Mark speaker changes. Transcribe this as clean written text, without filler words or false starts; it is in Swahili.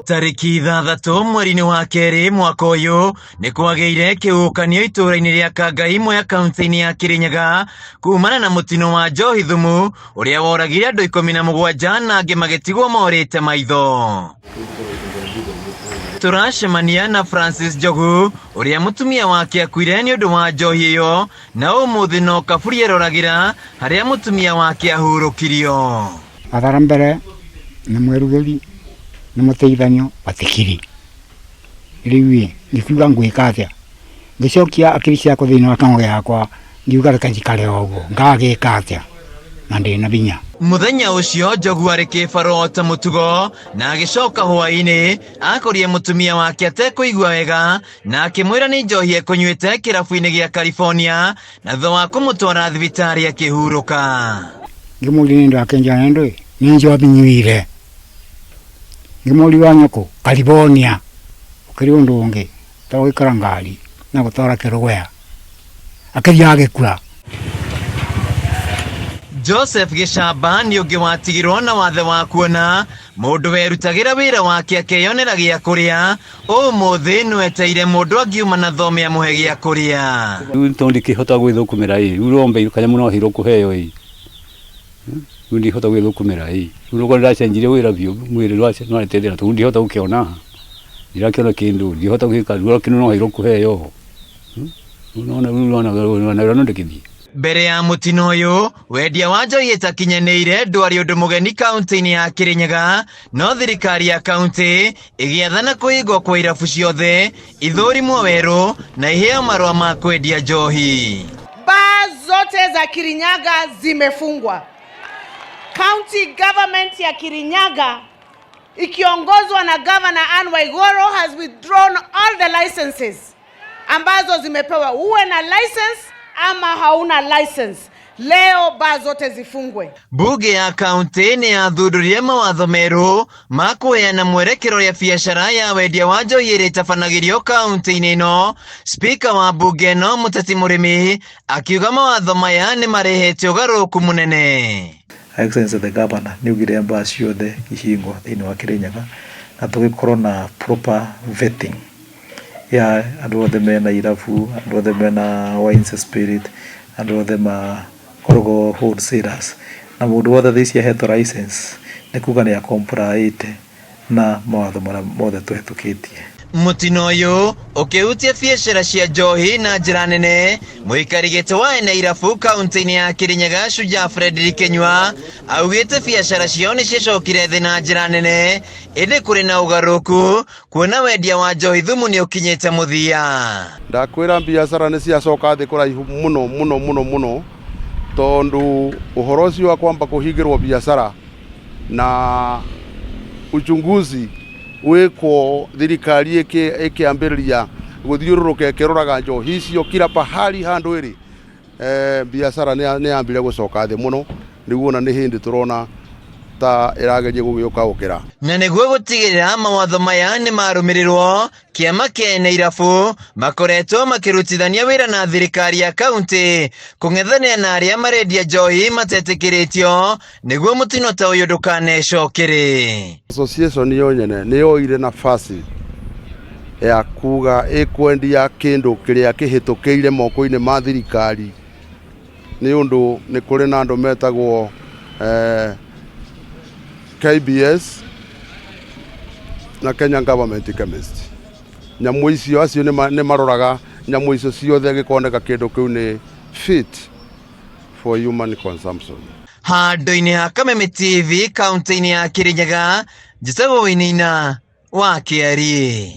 Speaker 1: Tariki 6 mweri-inĩ wa kerĩ mwaka ũyũ nĩ kwagĩire kĩhuhũkanio itũũra-inĩ rĩa Kangai ya kaunti-inĩ ya Kirinyaga kumana na mũtino wa njohi thumu ũrĩa woragire andũ 17 na angĩ magĩtigwo morĩte maitho. Turacemania na Francis Njogu ũrĩa mũtumia wake akuire nĩ ũndũ wa njohi ĩyo, na ũmũthĩ no kaburi eroragĩra harĩa mũtumia wake ahurũkirio.
Speaker 2: Athara mbere nĩ mwerugĩri nĩ mũteithanio batikiri riwi ngiuga ngwĩka atĩa ngĩcokia akiri ciakwa thĩinĩ wa kanua yakwa ngiuga reke njikare ũguo ngagĩka atĩa na ndĩna binya.
Speaker 1: Mũthenya ũcio Njogu arĩ kĩbaro ta mũtugo na agĩcoka hwaĩ-inĩ akorie mũtumia wake atekũigua wega na akĩmwĩra nĩ njohi ekũnyuĩte kĩrabu-inĩ gĩa California na thutha wa kũmũtwara thibitarĩ akĩhurũka.
Speaker 2: Ngĩmũũria nĩ ndakenjana ndĩ nĩ njohi nyuire ngĩmũũria wa nyoko California ũkĩrĩ ũndũ ũngĩ ta gũikara ngari na gũtwara kĩrũgũya akĩria agĩkua.
Speaker 1: Joseph Gĩcamba nĩ ũngĩ watigirwo na wathe wa kuona, mũndũ werutagĩra wĩra wake akeyonera gĩa kũrĩa, ũmũthĩ nĩ weteire mũndũ angiuma na thome amũhe gĩa kũrĩa.
Speaker 3: Rĩu tondũ ndikĩhota gwĩthũkũmĩra rĩu rombe kanyamũ no hiro kũheo rĩu ndihota gwĩthũkũmĩra rĩu rĩu ndacenjirie wĩra biũ mwĩrĩ wacio no aretethera tondũ ndihota gũkĩona ndirakĩona kĩndũ ndihota gwĩka rĩu kĩndũ no hiro kũheo no ndĩkĩthiĩ.
Speaker 1: Mbere ya mũtino ũyũ wendia wa njohi ĩtakinyanĩire ndwarĩ ũndũ mũgeni kaunti-inĩ ya Kirinyaga, no thirikari ya kaunti ĩgĩathana kũhingwo kwa irabu ciothe, ithũrimwo werũ na iheo marũa ma kwendia njohi.
Speaker 4: Baa zote za Kirinyaga zimefungwa. County government ya Kirinyaga ikiongozwa na Governor Anne Waiguru has withdrawn all the licenses ambazo zimepewa. Uwe na license ama hauna license, leo baa zote zifungwe. Bunge ya kaunti nĩ yathundũrire mawatho merũ ma kũheana mwerekero ya biacara ya wendia wa njohi ĩrĩa ĩtabanagĩrio kaunti-inĩ ĩno. Speaker wa bunge ĩno Mũteti Mũrĩmi akiuga mawatho maya nĩ marehete ũgarũrũku mũnene.
Speaker 5: Excellency the Governor nĩ augire baa ciothe ihingwo thĩinĩ wa Kirinyaga na tũgĩkorwo na proper vetting ya andũ othe mena irabu, andũ othe mena wines spirit, andũ othe makoragwo wholesalers na mũndũ wothe thaici ahetwo license nĩ kuga nĩ comply na mawatho marĩa mothe tũhetũkĩtie. Mũtino ũyũ ũkĩhutia biacara cia njohi na njĩra nene. Mũikari gĩtĩ wa ene irabu kaunti-inĩ ya Kirinyaga Shujaa Fredrick Kinyua augĩte biacara ciao nĩ ciacokire thĩ na njĩra nene, ĩndĩ kũrĩ na ũgarũrũku kuona wendia wa njohi thumu nĩ ũkinyĩte mũthia.
Speaker 6: Ndakwĩra biacara nĩ ciacoka thĩ kũraihu mũno tondũ ũhoro ũcio wa kwamba kũhingĩrwo biacara na uchunguzi weko thirikari ikiambĩrĩria gũthiũrũrũka ĩkĩroraga njohi icio kila pahali handũ ĩrĩ, biacara nĩ yambire gũcoka thĩ mũno, nĩguo na nĩ hĩndĩ tũrona ta ĩrageria gũgĩũka gũkĩra. Na nĩguo gũtigĩrĩra mawatho maya nĩ marũmĩrĩrwo, kĩama kĩa ene irabu makoretwo makĩrutithania wĩra na thirikari ya kaunti kũng'ethanĩra na arĩa marendia njohi matetĩkĩrĩtio nĩguo mũtino ta ũyũ ndũkanecokere. Association yo nyene nĩ yoire nafasi ya kuga ĩkwendia kĩndũ kĩrĩa kĩhĩtũkĩire moko-inĩ ma thirikari, nĩ ũndũ nĩ kũrĩ na andũ metagwo KBS na Kenya Government Chemist. Nyamũ icio acio nĩ maroraga nyamũ icio ciothe gĩkoneka kĩndũ kĩu nĩ fit for human consumption. Handũ-inĩ ha Kameme TV kaunti-inĩ ya Kirinyaga, njĩtagwo Wĩnĩina wa Kĩarie.